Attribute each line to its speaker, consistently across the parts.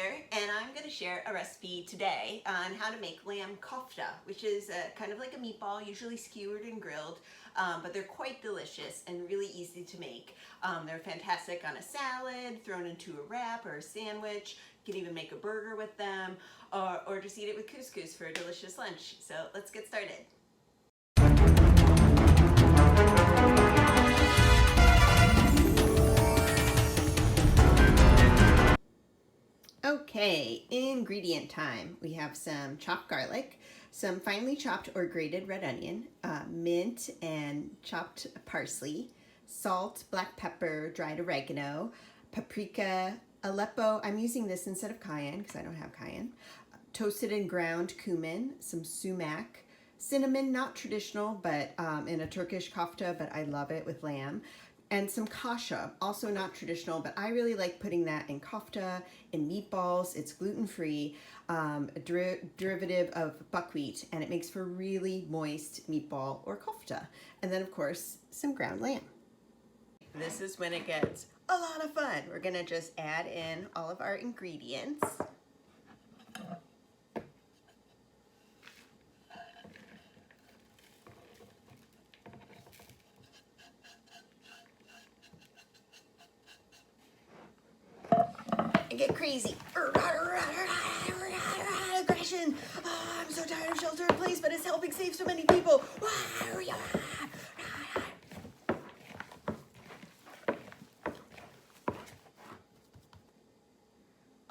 Speaker 1: here, and I'm going to share a recipe today on how to make lamb kofta, which is kind of like a meatball, usually skewered and grilled, but they're quite delicious and really easy to make. They're fantastic on a salad, thrown into a wrap or a sandwich. You can even make a burger with them, or just eat it with couscous for a delicious lunch. So let's get started. Okay, ingredient time. We have some chopped garlic, some finely chopped or grated red onion, mint and chopped parsley, salt, black pepper, dried oregano, paprika, Aleppo. I'm using this instead of cayenne because I don't have cayenne. Toasted and ground cumin, some sumac, cinnamon, not traditional, but in a Turkish kofta, but I love it with lamb. And some kasha, also not traditional, but I really like putting that in kofta, in meatballs. It's gluten-free, a derivative of buckwheat, and it makes for really moist meatball or kofta. And then, of course, some ground lamb. This is when it gets a lot of fun. We're gonna just add in all of our ingredients. And get crazy. Aggression. Oh, I'm so tired of shelter in place, but it's helping save so many people.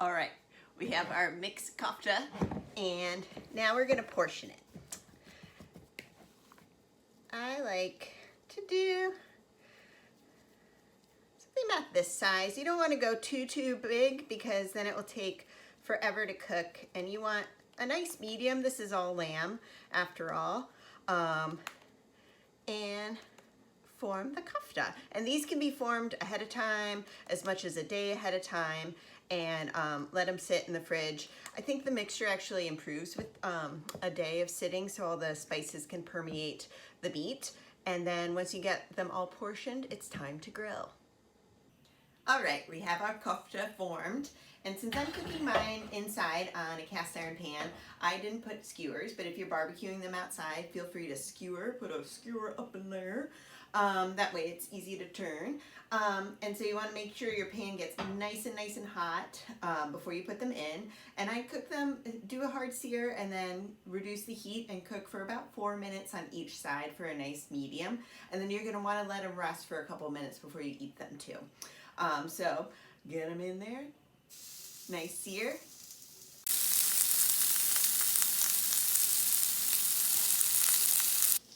Speaker 1: All right, we have our mixed kofta, and now we're gonna portion it. I like to do about this size. You don't want to go too big because then it will take forever to cook, and you want a nice medium. This is all lamb after all, and form the kofta. And these can be formed ahead of time, as much as a day ahead of time, and let them sit in the fridge. I think the mixture actually improves with a day of sitting, so all the spices can permeate the meat. And then once you get them all portioned, it's time to grill. All right, we have our kofta formed, and since I'm cooking mine inside on a cast iron pan, I didn't put skewers, but if you're barbecuing them outside, feel free to put a skewer up in there. That way it's easy to turn. And so you want to make sure your pan gets nice and hot before you put them in. And I cook them, do a hard sear, and then reduce the heat and cook for about 4 minutes on each side for a nice medium. And then you're going to want to let them rest for a couple minutes before you eat them too. So get them in there, nice sear.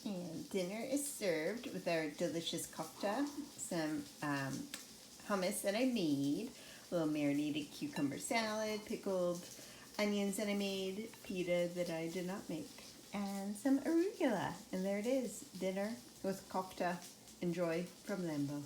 Speaker 1: And dinner is served with our delicious kofta, some hummus that I made, a little marinated cucumber salad, pickled onions that I made, pita that I did not make, and some arugula. And there it is, dinner with kofta. Enjoy from Lambo.